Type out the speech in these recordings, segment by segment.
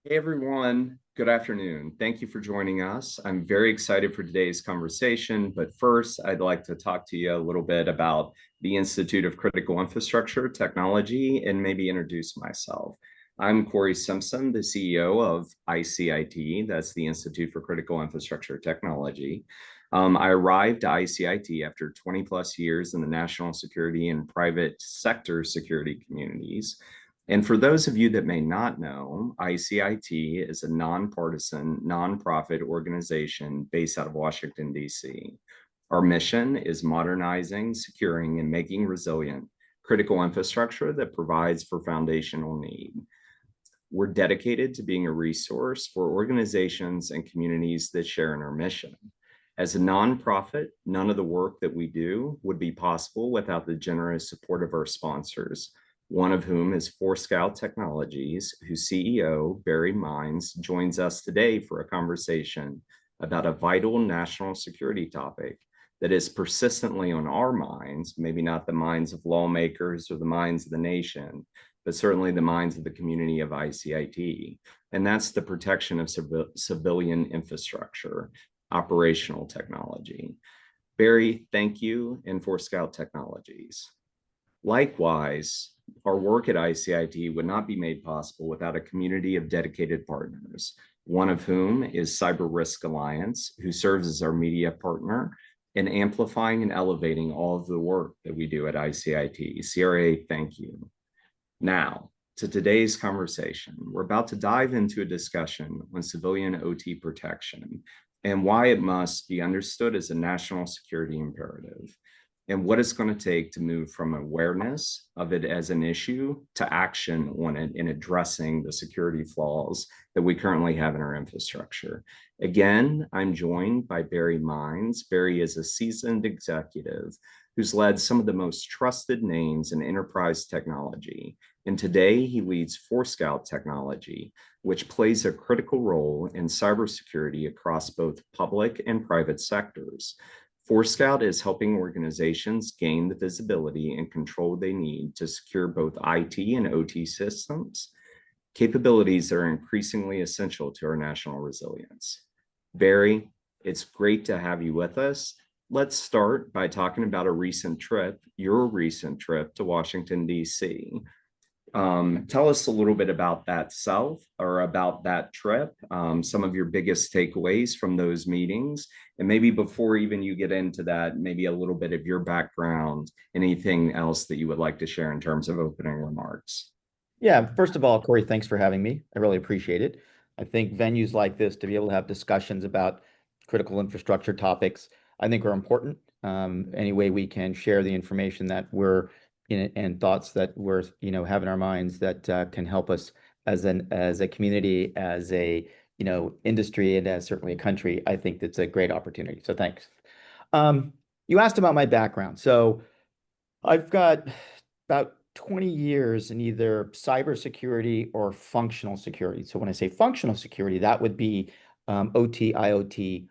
Hey everyone, good afternoon. Thank you for joining us. I'm very excited for today's conversation, but first I'd like to talk to you a little bit about the Institute of Critical Infrastructure Technology and maybe introduce myself. I'm Cory Simpson, the CEO of ICIT, that's the Institute for Critical Infrastructure Technology. I arrived at ICIT after 20 plus years in the national security and private sector security communities. And for those of you that may not know, ICIT is a nonpartisan, nonprofit organization based out of Washington, D.C. Our mission is modernizing, securing, and making resilient critical infrastructure that provides for foundational need. We're dedicated to being a resource for organizations and communities that share in our mission. As a nonprofit, none of the work that we do would be possible without the generous support of our sponsors, one of whom is Forescout Technologies, whose CEO, Barry Mainz, joins us today for a conversation about a vital national security topic that is persistently on our minds, maybe not the minds of lawmakers or the minds of the nation, but certainly the minds of the community of ICIT. And that's the protection of civilian infrastructure, operational technology. Barry, thank you, and Forescout Technologies. Likewise, our work at ICIT would not be made possible without a community of dedicated partners, one of whom is Cyber Risk Alliance, who serves as our media partner in amplifying and elevating all of the work that we do at ICIT. CRA, thank you. Now, to today's conversation, we're about to dive into a discussion on civilian OT protection and why it must be understood as a national security imperative, and what it's going to take to move from awareness of it as an issue to action on it in addressing the security flaws that we currently have in our infrastructure. Again, I'm joined by Barry Mainz. Barry is a seasoned executive who's led some of the most trusted names in enterprise technology. And today he leads Forescout Technology, which plays a critical role in cybersecurity across both public and private sectors. Forescout is helping organizations gain the visibility and control they need to secure both IT and OT systems, capabilities that are increasingly essential to our national resilience. Barry, it's great to have you with us. Let's start by talking about your recent trip to Washington, D.C. Tell us a little bit about that about that trip, some of your biggest takeaways from those meetings, and maybe before even you get into that, maybe a little bit of your background, anything else that you would like to share in terms of opening remarks. Yeah, first of all, Cory, thanks for having me. I really appreciate it. I think venues like this to be able to have discussions about critical infrastructure topics, I think are important. Any way we can share the information that we're and thoughts that we're have in our minds that can help us as a community, as a industry, and as certainly a country. I think that's a great opportunity. So thanks. You asked about my background. So I've got about 20 years in either cybersecurity or functional security. So when I say functional security, that would be OT, IoT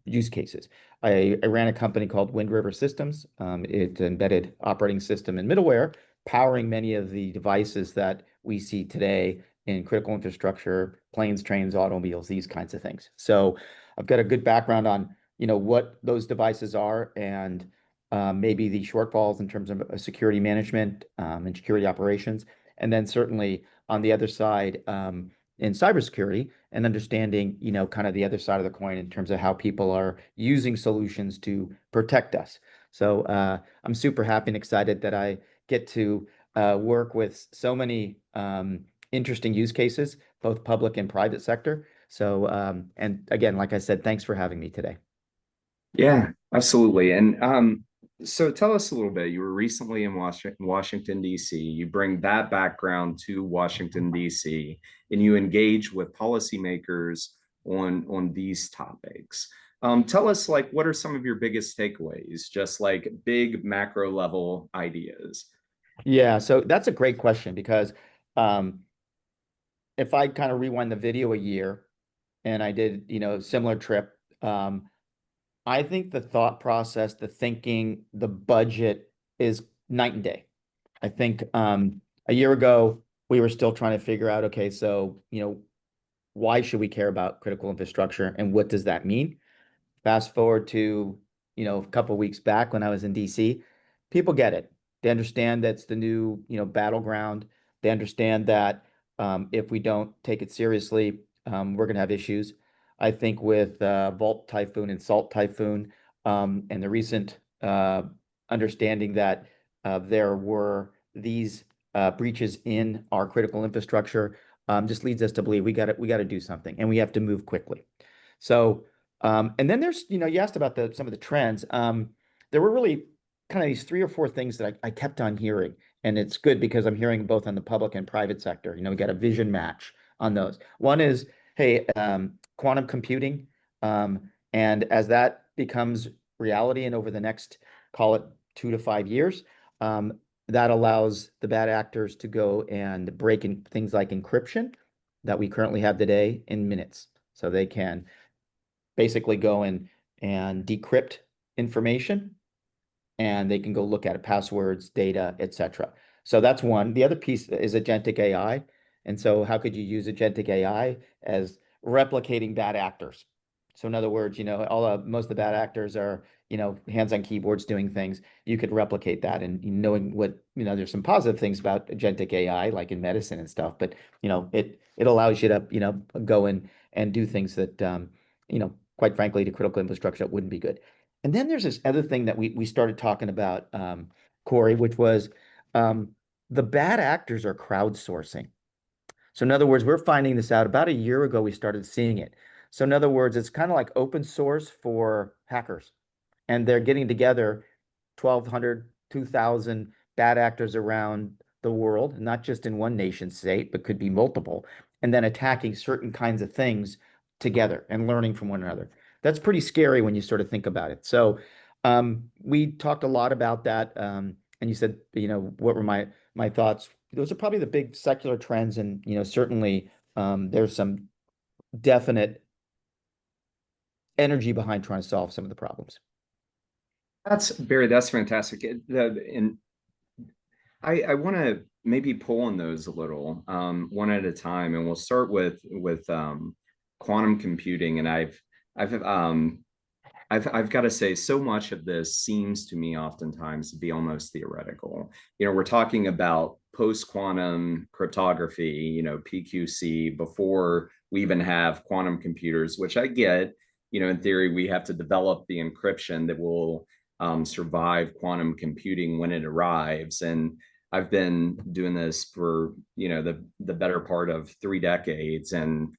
use cases. I ran a company called Wind River Systems. It's an embedded operating system and middleware powering many of the devices that we see today in critical infrastructure, planes, trains, automobiles, these kinds of things. So I've got a good background on what those devices are and maybe the shortfalls in terms of security management and security operations. And then certainly on the other side, in cybersecurity and understanding, kind of the other side of the coin in terms of how people are using solutions to protect us. So I'm super happy and excited that I get to work with so many interesting use cases, both public and private sector. So, and again, like I said, thanks for having me today. Yeah, absolutely. And so tell us a little bit. You were recently in Washington, D.C. You bring that background to Washington, D.C., and you engage with policymakers on these topics. Tell us, what are some of your biggest takeaways, just like big macro level ideas? Yeah, so that's a great question because if I kind of rewind the video a year and I did, a similar trip, I think the thought process, the thinking, the budget is night and day. I think a year ago we were still trying to figure out, okay, so, why should we care about critical infrastructure and what does that mean? Fast forward to, a couple of weeks back when I was in DC, people get it. They understand that's the new, battleground. They understand that if we don't take it seriously, we're going to have issues. I think with Volt Typhoon and Salt Typhoon, and the recent understanding that there were these breaches in our critical infrastructure, just leads us to believe we got to do something, and we have to move quickly. So, and then there's, you asked about some of the trends. There were really kind of these three or four things that I kept on hearing, and it's good because I'm hearing both on the public and private sector. We got a vision match on those. One is, hey, quantum computing, and as that becomes reality, and over the next, call it 2 to 5 years, that allows the bad actors to go and break in things like encryption that we currently have today in minutes. So they can basically go in and decrypt information, and they can go look at it, passwords, data, etc. So that's one. The other piece is agentic AI. And so how could you use agentic AI as replicating bad actors? So in other words, most of the bad actors are, hands on keyboards doing things. You could replicate that, and knowing what, there's some positive things about agentic AI, like in medicine and stuff, but it allows you to, go in and do things that quite frankly, to critical infrastructure, that wouldn't be good. And then there's this other thing that we started talking about, Cory, which was the bad actors are crowdsourcing. So in other words, we're finding this out about a year ago, we started seeing it. So in other words, it's kind of like open source for hackers, and they're getting together 1,200, 2,000 bad actors around the world, not just in one nation state, but could be multiple, and then attacking certain kinds of things together and learning from one another. That's pretty scary when you sort of think about it. So we talked a lot about that, and you said, what were my thoughts? Those are probably the big secular trends, and certainly there's some definite energy behind trying to solve some of the problems. That's Barry, that's fantastic. And I want to maybe pull on those a little, one at a time, and we'll start with quantum computing. And I've I've got to say, so much of this seems to me oftentimes to be almost theoretical. We're talking about post-quantum cryptography, PQC, before we even have quantum computers, which I get. In theory, we have to develop the encryption that will survive quantum computing when it arrives. And I've been doing this for the better part of 3 decades, and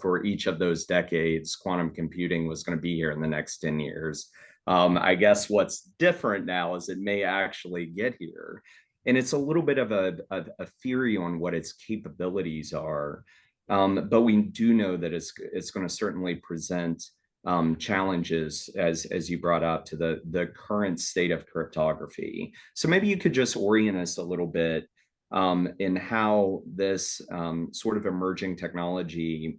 for each of those decades, quantum computing was going to be here in the next 10 years. I guess what's different now is it may actually get here, and it's a little bit of a theory on what its capabilities are. But we do know that it's going to certainly present challenges, as you brought up, to the current state of cryptography. So maybe you could just orient us a little bit in how this sort of emerging technology,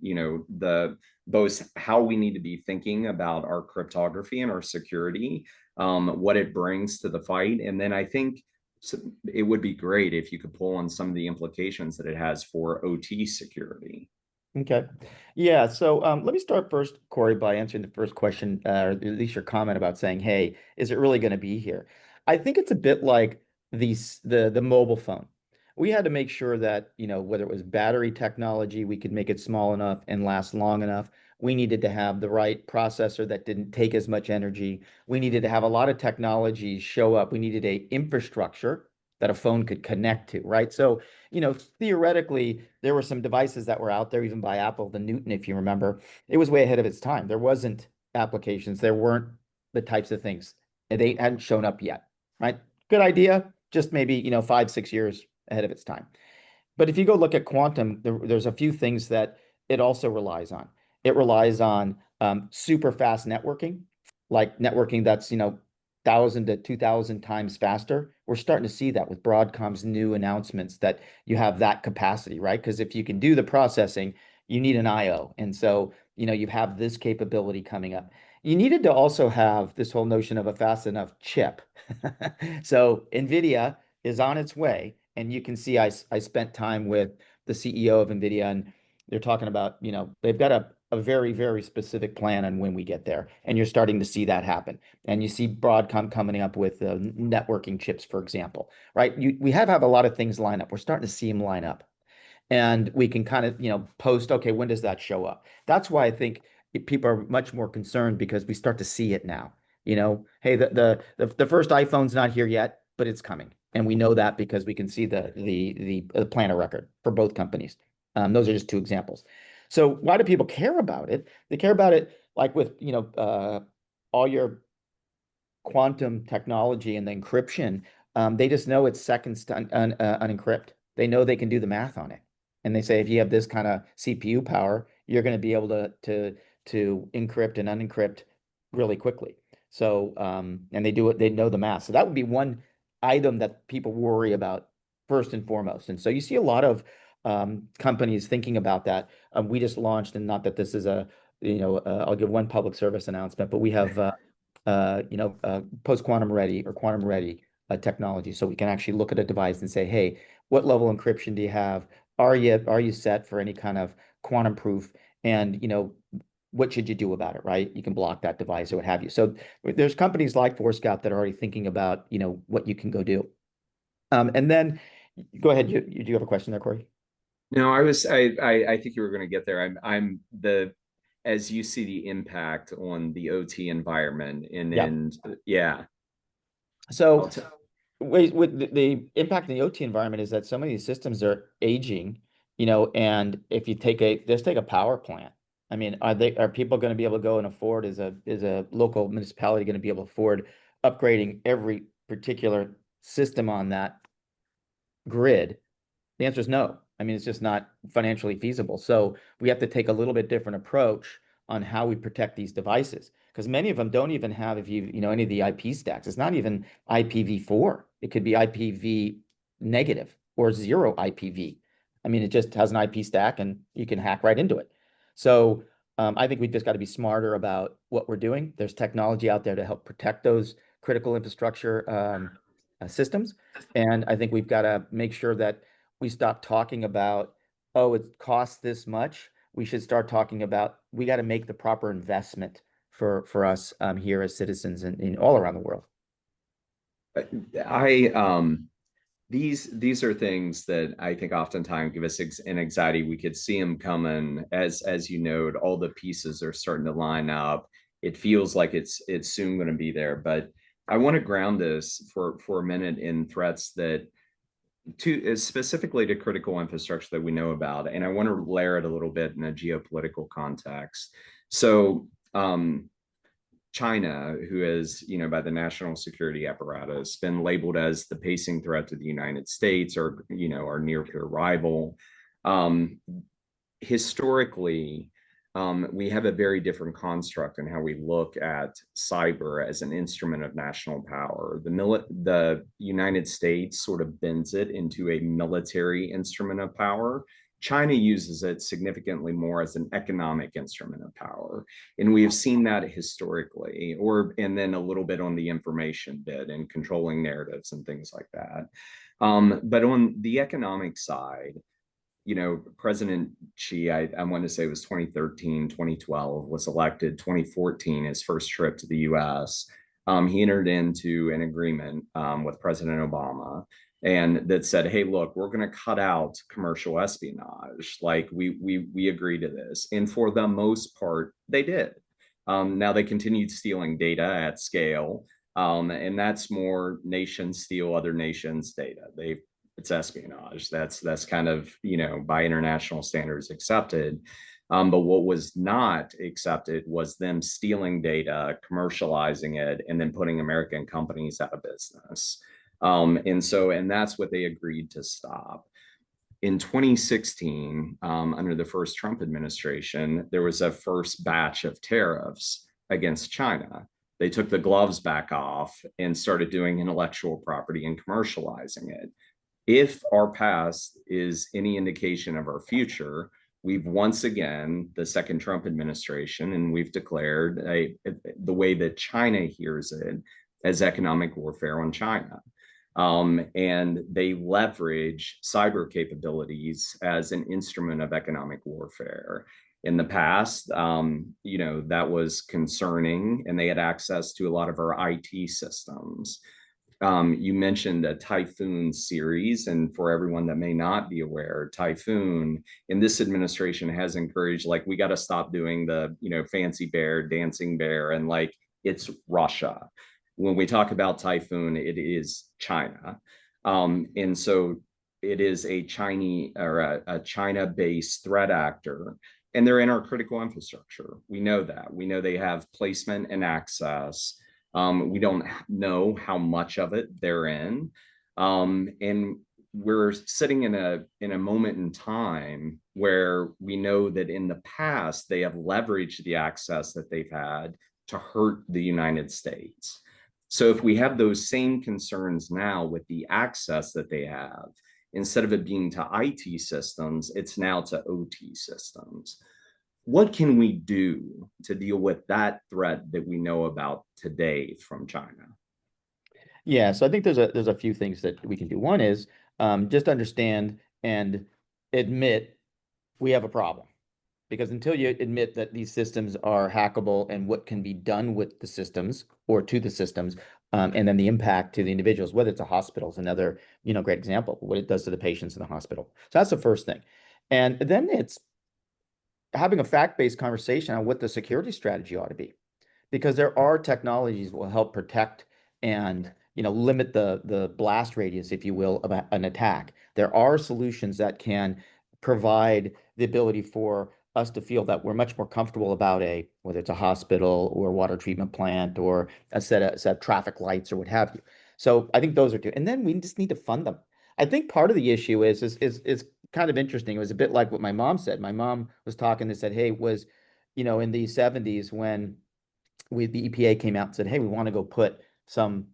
both how we need to be thinking about our cryptography and our security, what it brings to the fight, and then I think it would be great if you could pull on some of the implications that it has for OT security. Okay. Yeah. So let me start first, Cory, by answering the first question, or at least your comment about saying, hey, is it really going to be here? I think it's a bit like the mobile phone. We had to make sure that, whether it was battery technology, we could make it small enough and last long enough. We needed to have the right processor that didn't take as much energy. We needed to have a lot of technologies show up. We needed a infrastructure that a phone could connect to, right? So theoretically, there were some devices that were out there, even by Apple, the Newton, if you remember. It was way ahead of its time. There wasn't applications. There weren't the types of things. They hadn't shown up yet, right? Good idea, just maybe, 5, 6 years ahead of its time. But if you go look at quantum, there's a few things that it also relies on. It relies on super fast networking, like networking that's, 1,000 to 2,000 times faster. We're starting to see that with Broadcom's new announcements that you have that capacity, right? Because if you can do the processing, you need an I/O. And so, you have this capability coming up. You needed to also have this whole notion of a fast enough chip. So NVIDIA is on its way, And you can see I spent time with the CEO of NVIDIA, and they're talking about, they've got a very, very specific plan on when we get there. And you're starting to see that happen. And you see Broadcom coming up with networking chips, for example, right? We have a lot of things line up. We're starting to see them line up. And we can kind of, post, okay, when does that show up? That's why I think people are much more concerned, because we start to see it now. Hey, the first iPhone's not here yet, but it's coming. And we know that because we can see the plan of record for both companies. Those are just two examples. So why do people care about it? They care about it like with, all your quantum technology and the encryption. They just know it's seconds to unencrypt. They know they can do the math on it. And they say, if you have this kind of CPU power, you're going to be able to encrypt and unencrypt really quickly. So, and they do it, they know the math. So that would be one item that people worry about first and foremost. And so you see a lot of companies thinking about that. We just launched, and not that this is I'll give one public service announcement, but we have, post-quantum ready or quantum ready technology. So we can actually look at a device and say, hey, what level of encryption do you have? Are you set for any kind of quantum proof? And, what should you do about it, right? You can block that device or what have you. So there's companies like Forescout that are already thinking about, what you can go do. And then go ahead. You do have a question there, Cory? No, I think you were going to get there. As you see the impact on the OT environment, Yeah. yeah. So with the impact in the OT environment is that so many of these systems are aging, and if you just take a power plant. I mean, are people going to be able to go and afford, is a local municipality going to be able to afford upgrading every particular system on that grid? The answer is no. I mean, it's just not financially feasible. So we have to take a little bit different approach on how we protect these devices, because many of them don't even have, if any of the IP stacks. It's not even IPv4. It could be IPv negative or zero IPv. I mean, it just has an IP stack, and you can hack right into it. So I think we just got to be smarter about what we're doing. There's technology out there to help protect those critical infrastructure systems. And I think we've got to make sure that we stop talking about, oh, it costs this much. We should start talking about, we got to make the proper investment for us here as citizens and all around the world. I these are things that I think oftentimes give us an anxiety. We could see them coming, as you note, all the pieces are starting to line up. It feels like it's soon going to be there. But I want to ground this for a minute in threats that specifically to critical infrastructure that we know about, and I want to layer it a little bit in a geopolitical context. So China, who is, by the national security apparatus, been labeled as the pacing threat to the United States, or, our near peer rival. Historically, we have a very different construct in how we look at cyber as an instrument of national power. The United States sort of bends it into a military instrument of power. China uses it significantly more as an economic instrument of power. And we have seen that historically, and then a little bit on the information bit and controlling narratives and things like that. But on the economic side, President Xi, I want to say it was 2013, 2012, was elected 2014, his first trip to the US. He entered into an agreement with President Obama, and that said, hey, look, we're going to cut out commercial espionage. Like we agree to this. And for the most part, they did. Now they continued stealing data at scale. And that's more nations steal other nations' data. It's espionage. That's kind of, by international standards accepted. But what was not accepted was them stealing data, commercializing it, and then putting American companies out of business. And that's what they agreed to stop. In 2016, under the first Trump administration, there was a first batch of tariffs against China. They took the gloves back off and started doing intellectual property and commercializing it. If our past is any indication of our future, we've once again, the second Trump administration, and we've declared the way that China hears it, as economic warfare on China. And they leverage cyber capabilities as an instrument of economic warfare. In the past, that was concerning, and they had access to a lot of our IT systems. You mentioned a typhoon series, and for everyone that may not be aware, typhoon in this administration has encouraged, like, we got to stop doing the, fancy bear, dancing bear, and like it's Russia. When we talk about typhoon, it is China, and so it is a Chinese or a China-based threat actor, and they're in our critical infrastructure. We know that. We know they have placement and access. We don't know how much of it they're in. And we're sitting in a moment in time where we know that in the past they have leveraged the access that they've had to hurt the United States. So if we have those same concerns now with the access that they have, instead of it being to IT systems, it's now to OT systems. What can we do to deal with that threat that we know about today from China? Yeah, so I think there's a few things that we can do. One is just understand and admit we have a problem. Because until you admit that these systems are hackable and what can be done with the systems or to the systems, and then the impact to the individuals, whether it's a hospital is another, great example, what it does to the patients in the hospital. So that's the first thing. And then it's having a fact-based conversation on what the security strategy ought to be, because there are technologies that will help protect and limit the blast radius, if you will, of an attack. There are solutions that can provide the ability for us to feel that we're much more comfortable about whether it's a hospital or a water treatment plant or a set of traffic lights or what have you. So I think those are two. And then we just need to fund them. I think part of the issue is kind of interesting. It was a bit like what my mom said. My mom was talking and said, hey, it was, in the 70s when the EPA came out and said, hey, we want to go put some,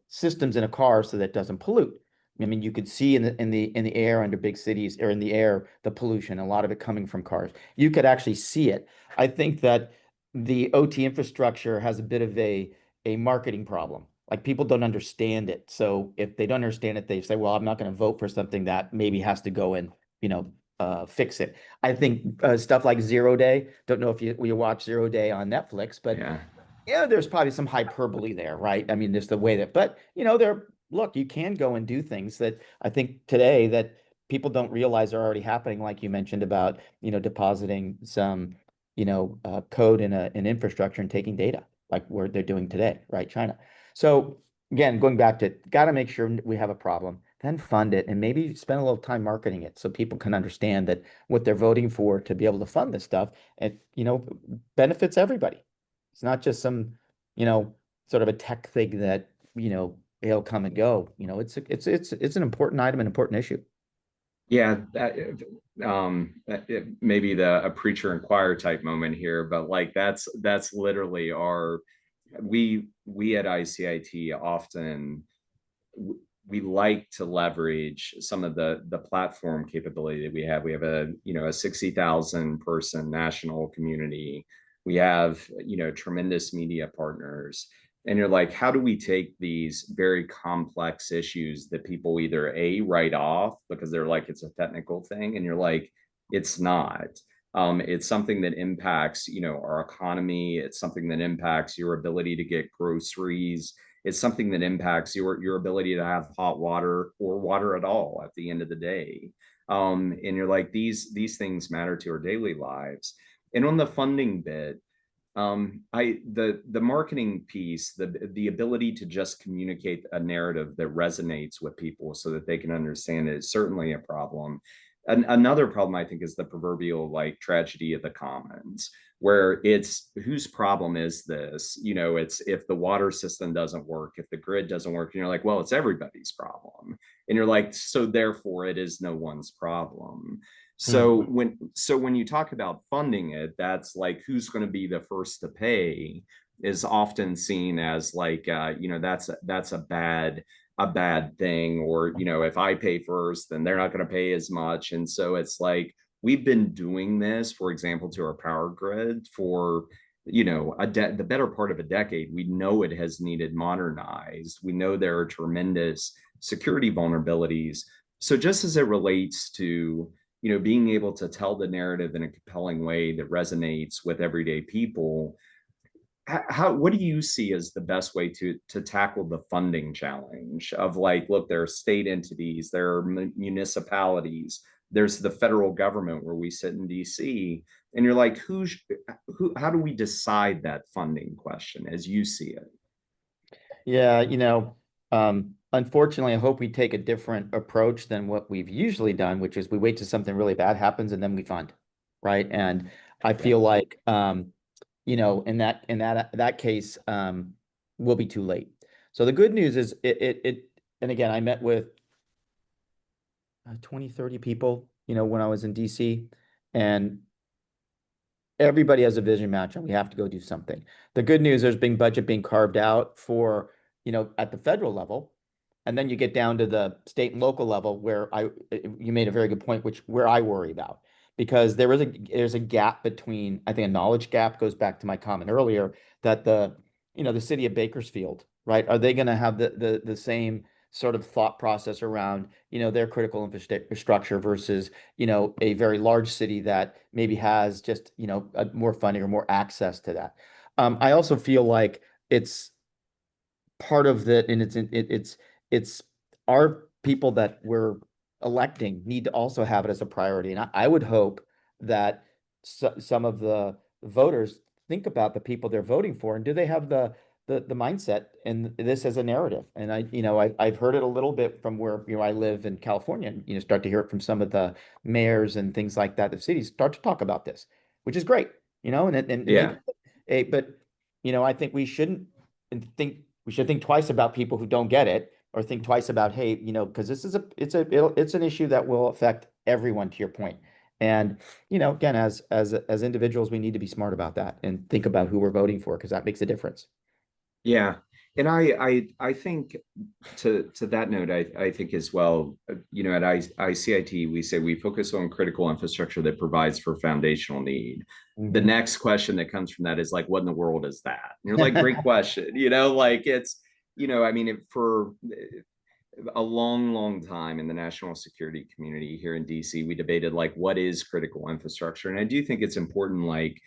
systems in a car so that it doesn't pollute. I mean, you could see in the air under big cities, or in the air, the pollution, a lot of it coming from cars. You could actually see it. I think that the OT infrastructure has a bit of a marketing problem. Like, people don't understand it. So if they don't understand it, they say, well, I'm not going to vote for something that maybe has to go and, fix it. I think stuff like Zero Day, don't know if you watch Zero Day on Netflix, but Yeah. there's probably some hyperbole there, right? I mean, there's the way that, but look, you can go and do things that I think today that people don't realize are already happening, like you mentioned about, depositing some, code in an infrastructure and taking data, like where they're doing today, right? China. So again, going back to, got to make sure we have a problem, then fund it, and maybe spend a little time marketing it so people can understand that what they're voting for to be able to fund this stuff, and benefits everybody. It's not just some, sort of a tech thing that, it'll come and go. It's an important item, an important issue. Yeah, maybe a preacher and choir type moment here, but like that's literally we at ICIT often, we like to leverage some of the platform capability that we have. We have a 60,000 person national community. We have tremendous media partners, and you're like, how do we take these very complex issues that people either write off because they're like it's a technical thing, and you're like, it's not. It's something that impacts our economy. It's something that impacts your ability to get groceries. It's something that impacts your ability to have hot water or water at all at the end of the day. And you're like, these things matter to our daily lives. And on the funding bit, the marketing piece, the ability to just communicate a narrative that resonates with people so that they can understand it is certainly a problem. Another problem, I think, is the proverbial like tragedy of the commons, where it's whose problem is this? It's if the water system doesn't work, if the grid doesn't work, and you're like, well, it's everybody's problem. And you're like, so therefore it is no one's problem. So Hmm. when you talk about funding it, that's like who's going to be the first to pay is often seen as like that's a bad thing, or if I pay first then they're not going to pay as much. And so it's like we've been doing this, for example, to our power grid for the better part of a decade. We know it has needed modernized. We know there are tremendous security vulnerabilities. So just as it relates to, being able to tell the narrative in a compelling way that resonates with everyday people, what do you see as the best way to tackle the funding challenge of, like, look, there are state entities, there are municipalities, there's the federal government where we sit in DC, and you're like, who, how do we decide that funding question as you see it? Yeah, unfortunately, I hope we take a different approach than what we've usually done, which is we wait till something really bad happens and then we fund, right? And I Yeah. feel like, in that case, we'll be too late. So the good news is and again, I met with 20, 30 people, when I was in DC, and everybody has a vision match and we have to go do something. The good news, there's been budget being carved out for, at the federal level. And then you get down to the state and local level where you made a very good point, where I worry about, because there's a gap between, I think a knowledge gap goes back to my comment earlier that the city of Bakersfield, right? Are they going to have the same sort of thought process around, their critical infrastructure versus, a very large city that maybe has just, more funding or more access to that. I also feel like it's part of the, and it's our people that we're electing need to also have it as a priority. And I would hope that some of the voters think about the people they're voting for, and do they have the mindset and this as a narrative. And I've heard it a little bit from where, I live in California, and, start to hear it from some of the mayors and things like that. The cities start to talk about this, which is great, and maybe, Yeah. but, I think we should think twice about people who don't get it, or think twice about, hey, because this is it's an issue that will affect everyone, to your point. And, again, as individuals, we need to be smart about that and think about who we're voting for, because that makes a difference. Yeah. And I think, to that note, I think as well, at ICIT, we say we focus on critical infrastructure that provides for foundational need. The Mhm. next question that comes from that is like, what in the world is that? And you're like, great question. Like, it's, I mean, for a long, long time in the national security community here in DC, we debated, like, what is critical infrastructure? And I do think it's important, like,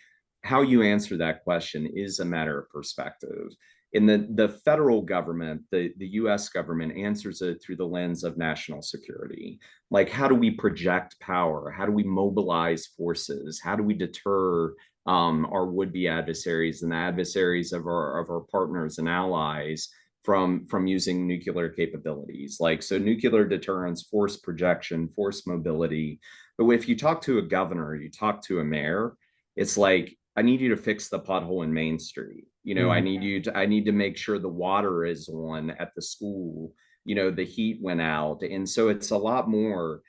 how you answer that question is a matter of perspective. In the federal government, the US government answers it through the lens of national security. Like, how do we project power? How do we mobilize forces? How do we deter our would-be adversaries and the adversaries of our partners and allies from using nuclear capabilities? Like, so nuclear deterrence, force projection, force mobility. But if you talk to a governor, you talk to a mayor, it's like, I need you to fix the pothole in Main Street. Mhm. I need to make sure the water is on at the school. The heat went out. And so it's a lot more.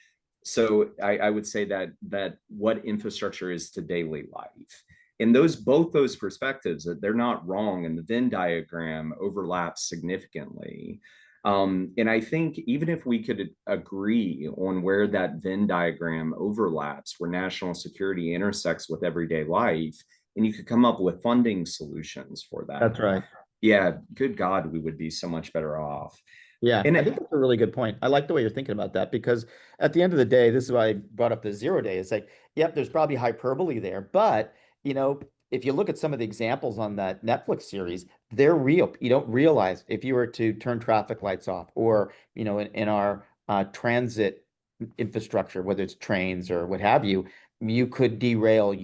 So I would say that what infrastructure is to daily life. And both those perspectives, that they're not wrong, and the Venn diagram overlaps significantly. And I think even if we could agree on where that Venn diagram overlaps, where national security intersects with everyday life, and you could come up with funding solutions for That's that, right. yeah, good God, we would be so much better off. Yeah, And I think that's a really good point. I like the way you're thinking about that, because at the end of the day, this is why I brought up the 0 day. It's like, yep, there's probably hyperbole there, but, if you look at some of the examples on that Netflix series, they're real. You don't realize, if you were to turn traffic lights off, or, in our transit infrastructure, whether it's trains or what have you, you could derail,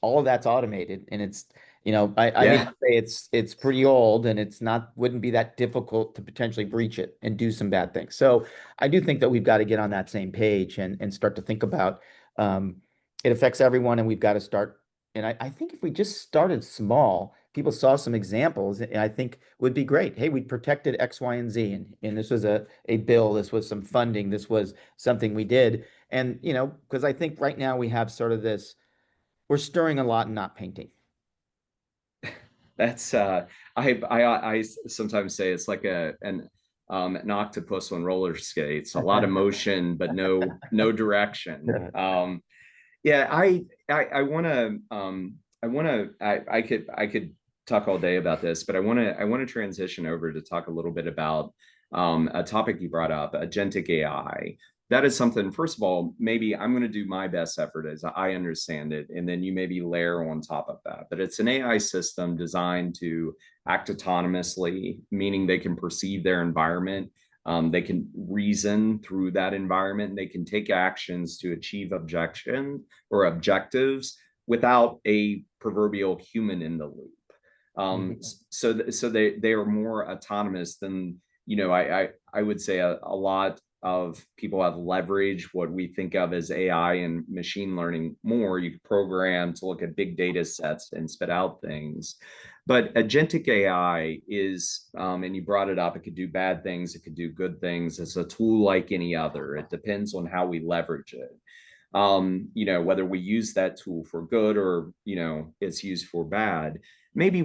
all of that's automated, and I hate yeah, to say it's pretty old, and wouldn't be that difficult to potentially breach it and do some bad things. So I do think that we've got to get on that same page and start to think about, it affects everyone, and we've got to start. And I think if we just started small, people saw some examples, and I think would be great. Hey, we protected X, Y, and Z, and this was a bill, this was some funding, this was something we did. And, because I think right now we have sort of this, we're stirring a lot and not painting. that's I sometimes say it's like an octopus on roller skates, a lot of motion but no direction. Yeah, I could talk all day about this, but I want to transition over to talk a little bit about a topic you brought up, agentic AI. That is something, first of all, maybe I'm going to do my best effort as I understand it, and then you maybe layer on top of that. But it's an AI system designed to act autonomously, meaning they can perceive their environment. They can reason through that environment. They can take actions to achieve objection or objectives without a proverbial human in the loop. Mhm. So they are more autonomous than, I would say a lot of people have leveraged what we think of as AI and machine learning more. You can program to look at big data sets and spit out things. But agentic AI is, and you brought it up, it could do bad things, it could do good things. It's a tool like any other. It depends on how we leverage it. Whether we use that tool for good or, it's used for bad. Maybe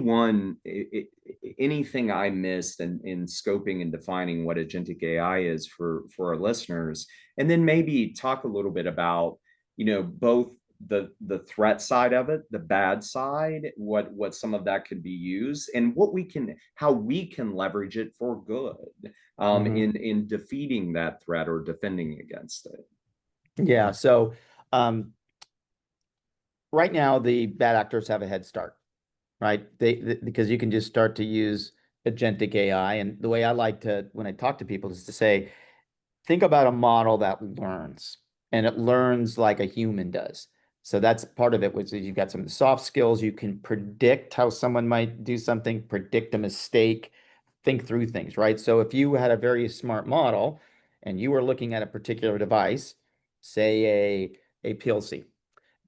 anything I missed in scoping and defining what agentic AI is for our listeners, and then maybe talk a little bit about, both the threat side of it, the bad side, what some of that could be used, and how we can leverage it for good, Mhm. in defeating that threat or defending against it. Yeah. So um, right now, the bad actors have a head start, right? Because you can just start to use agentic AI. And the way I like to, when I talk to people, is to say, think about a model that learns, and it learns like a human does. So that's part of it, which is you've got some of the soft skills. You can predict how someone might do something, predict a mistake, think through things, right? So if you had a very smart model and you were looking at a particular device, say a PLC,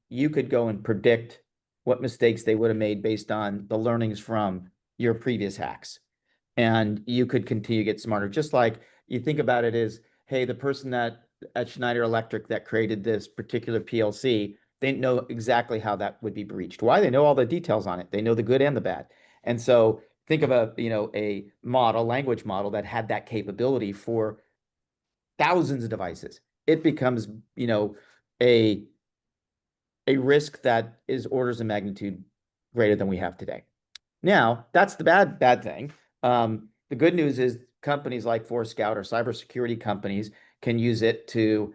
you could go and predict what mistakes they would have made based on the learnings from your previous hacks. And you could continue to get smarter. Just like you think about it is, hey, the person that at Schneider Electric that created this particular PLC, they know exactly how that would be breached. Why? They know all the details on it. They know the good and the bad. And so think of a model, language model that had that capability for thousands of devices. It becomes, a a risk that is orders of magnitude greater than we have today. Now, that's the bad thing. The good news is companies like Forescout or cybersecurity companies can use it to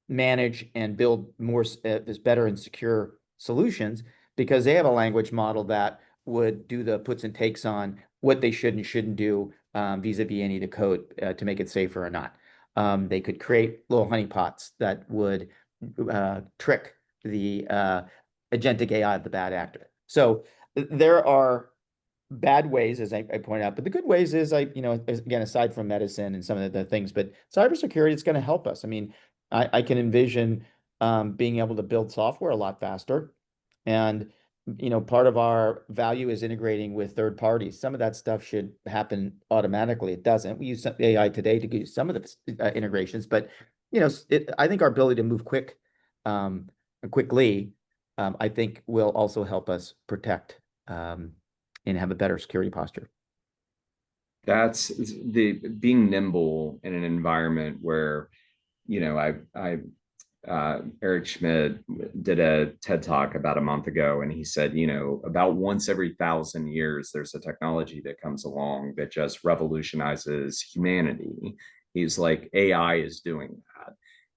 manage and build more this better and secure solutions because they have a language model that would do the puts and takes on what they should and shouldn't do vis-a-vis any of the code to make it safer or not. They could create little honeypots that would trick the agentic AI of the bad actor. So there are bad ways, as I point out, but the good ways is again, aside from medicine and some of the things, but cybersecurity is going to help us. I mean, I can envision being able to build software a lot faster. And, part of our value is integrating with third parties. Some of that stuff should happen automatically. It doesn't. We use some AI today to do some of the integrations, but, I think our ability to move quickly, I think will also help us protect and have a better security posture. That's the being nimble in an environment where, I Eric Schmidt did a TED talk about a month ago, and he said, about once every 1,000 years, there's a technology that comes along that just revolutionizes humanity. He's like, AI is doing that.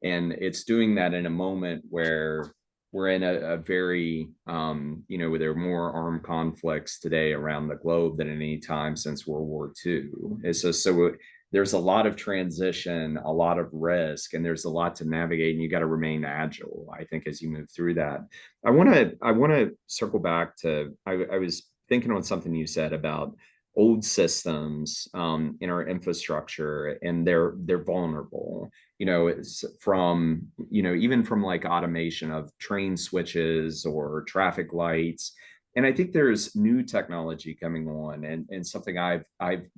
And it's doing that in a moment where we're in a very, where there are more armed conflicts today around the globe than at any time since World War II. It's just so there's a lot of transition, a lot of risk, and there's a lot to navigate, and you got to remain agile, I think, as you move through that. I want to circle back to I was thinking on something you said about old systems in our infrastructure, and they're vulnerable. It's from, even from like automation of train switches or traffic lights. And I think there's new technology coming on, and something I've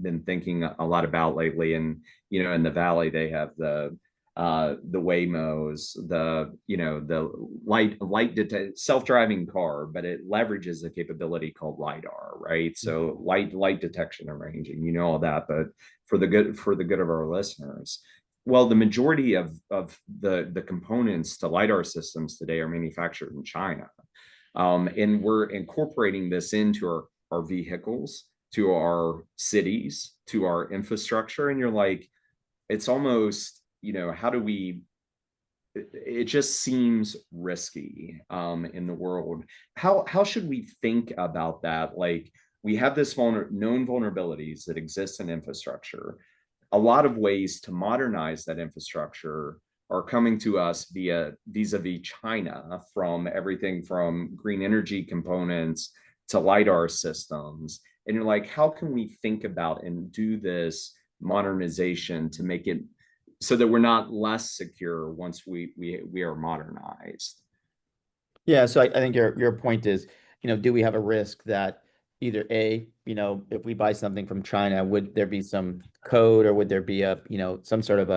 been thinking a lot about lately. And in the valley they have the Waymos, the self-driving car, but it leverages a capability called lidar, right? So light detection and ranging, all that. But for the good of our listeners, well, the majority of the components to lidar systems today are manufactured in China. And we're incorporating this into our vehicles, to our cities, to our infrastructure, and you're like, it's almost, how do we, it just seems risky in the world. How should we think about that? Like, we have this known vulnerabilities that exist in infrastructure. A lot of ways to modernize that infrastructure are coming to us via vis-a-vis China, from everything from green energy components to LiDAR systems. And you're like, how can we think about and do this modernization to make it so that we're not less secure once we are modernized? Yeah, so I think your point is, do we have a risk that either A, if we buy something from China, would there be some code or would there be some sort of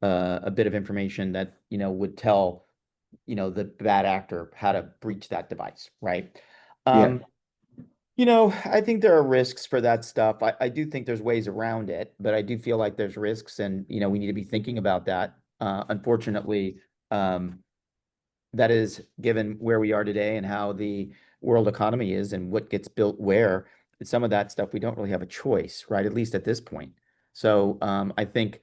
a bit of information that, would tell, the bad actor how to breach that device, right? Yeah. Um, I think there are risks for that stuff. I do think there's ways around it, but I do feel like there's risks and, we need to be thinking about that. Unfortunately, um, that is given where we are today and how the world economy is and what gets built where, some of that stuff we don't really have a choice, right? At least at this point. So I think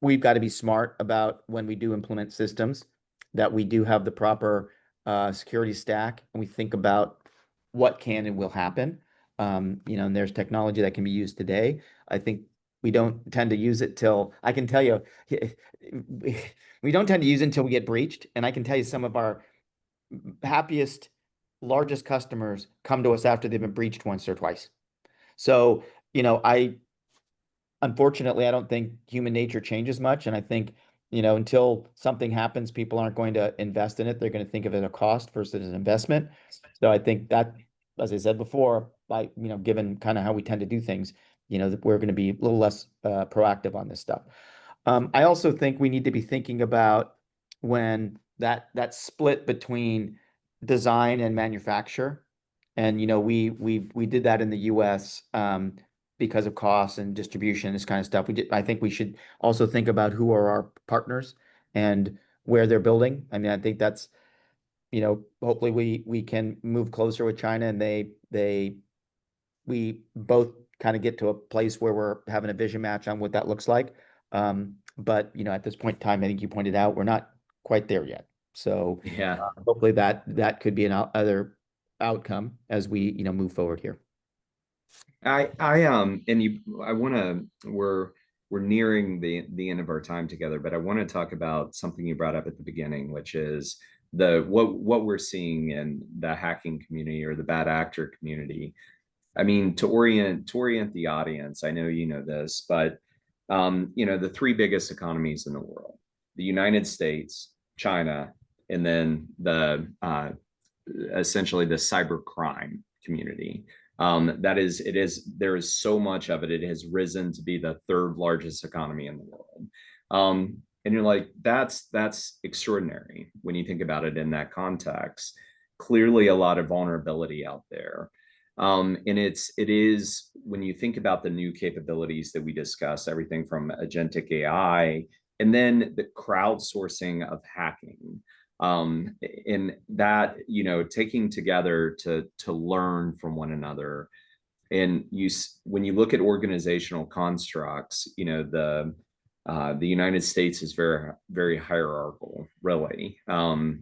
we've got to be smart about when we do implement systems that we do have the proper security stack and we think about what can and will happen. And there's technology that can be used today. I think we don't tend to use it till I can tell you we don't tend to use it until we get breached. And I can tell you some of our happiest, largest customers come to us after they've been breached once or twice. So, I unfortunately, I don't think human nature changes much. And I think, until something happens, people aren't going to invest in it. They're going to think of it as a cost versus an investment. So I think that, as I said before, by, given kind of how we tend to do things, that we're going to be a little less proactive on this stuff. I also think we need to be thinking about when that split between design and manufacture. And we did that in the US because of costs and distribution, this kind of stuff. I think we should also think about who are our partners and where they're building. I mean, I think that's, hopefully we can move closer with China and we both kind of get to a place where we're having a vision match on what that looks like. But at this point in time, I think you pointed out, we're not quite there yet. So Yeah. hopefully that could be other outcome as we, move forward here. And I want to, we're nearing the end of our time together, but I want to talk about something you brought up at the beginning, which is what we're seeing in the hacking community or the bad actor community. I mean, to orient the audience, I know you know this, but the three biggest economies in the world: the United States, China, and then the essentially the cyber crime community. That is, it is, there is so much of it. It has risen to be the third largest economy in the world. And you're like, that's extraordinary when you think about it in that context. Clearly, a lot of vulnerability out there. And it is, when you think about the new capabilities that we discuss, everything from agentic AI and then the crowdsourcing of hacking, in that, taking together to learn from one another. And when you look at organizational constructs, the United States is very, very hierarchical, really.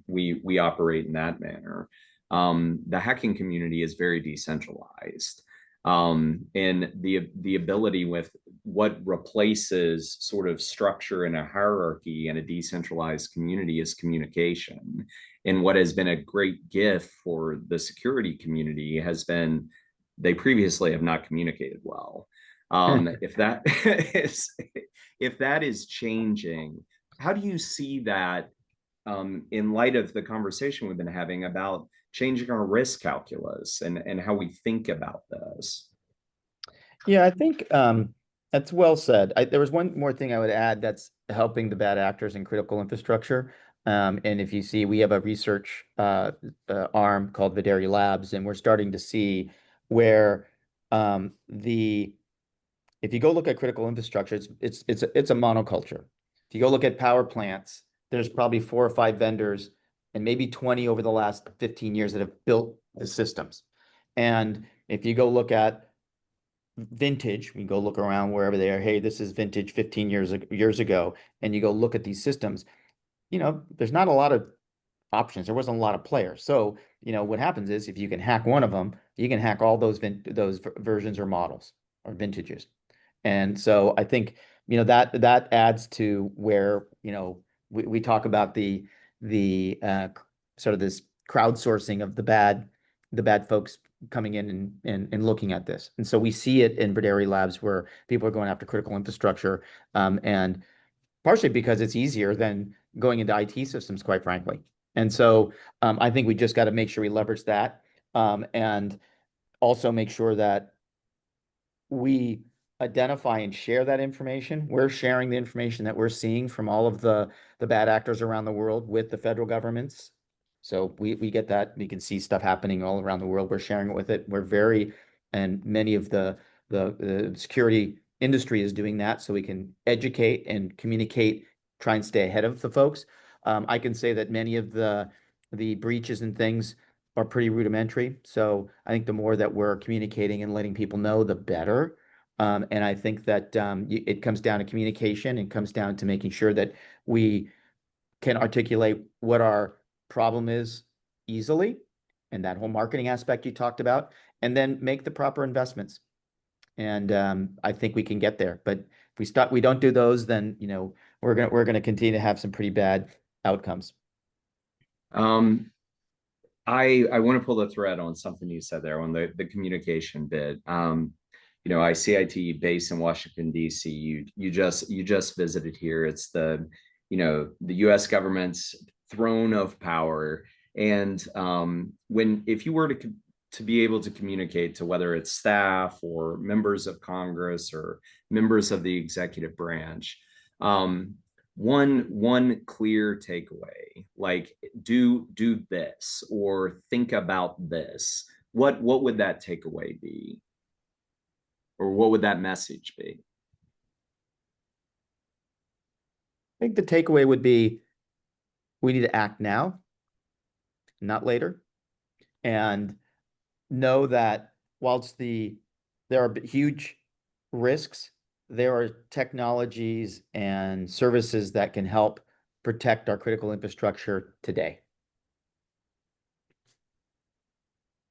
We operate in that manner. The hacking community is very decentralized. And the ability with what replaces sort of structure in a hierarchy and a decentralized community is communication. And what has been a great gift for the security community has been they previously have not communicated well. If that is if that is changing, how do you see that in light of the conversation we've been having about changing our risk calculus and how we think about this? Yeah, I think that's well said. There was one more thing I would add that's helping the bad actors in critical infrastructure. And if you see, we have a research arm called Videri Labs, and we're starting to see where the if you go look at critical infrastructure, it's a monoculture. If you go look at power plants, there's probably 4 or 5 vendors and maybe 20 over the last 15 years that have built the systems. And if you go look at vintage, we go look around wherever they are, hey, this is vintage 15 years ago, and you go look at these systems, there's not a lot of options. There wasn't a lot of players. So, what happens is if you can hack one of them, you can hack all those versions or models or vintages. And so I think, that adds to where, we talk about the sort of this crowdsourcing of the bad folks coming in and looking at this. And so we see it in Videri Labs where people are going after critical infrastructure, and partially because it's easier than going into IT systems, quite frankly. And so I think we just got to make sure we leverage that, and also make sure that we identify and share that information. We're sharing the information that we're seeing from all of the bad actors around the world with the federal governments. So we get that. We can see stuff happening all around the world. We're sharing it with it. And many of the security industry is doing that, so we can educate and communicate, try and stay ahead of the folks. I can say that many of the breaches and things are pretty rudimentary. So I think the more that we're communicating and letting people know, the better. And I think that it comes down to communication and comes down to making sure that we can articulate what our problem is easily, and that whole marketing aspect you talked about, and then make the proper investments. And I think we can get there. But if we don't do those, then we're gonna continue to have some pretty bad outcomes. Um, I want to pull the thread on something you said there on the communication bit. ICIT based in Washington, D.C. You just visited here. It's the U.S. government's throne of power. And if you were to be able to communicate to whether it's staff or members of Congress or members of the executive branch, one clear takeaway, like do this or think about this, what would that takeaway be, or what would that message be? I think the takeaway would be we need to act now, not later, and know that whilst there are huge risks, there are technologies and services that can help protect our critical infrastructure today.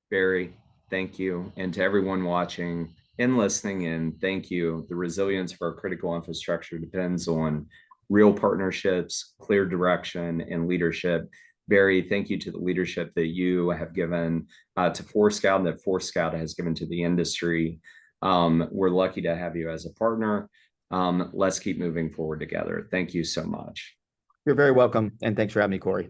Barry, thank you. And to everyone watching and listening in, thank you. The resilience of our critical infrastructure depends on real partnerships, clear direction, and leadership. Barry, thank you to the leadership that you have given to Forescout and that Forescout has given to the industry. We're lucky to have you as a partner. Let's keep moving forward together. Thank you so much. You're very welcome, and thanks for having me, Cory.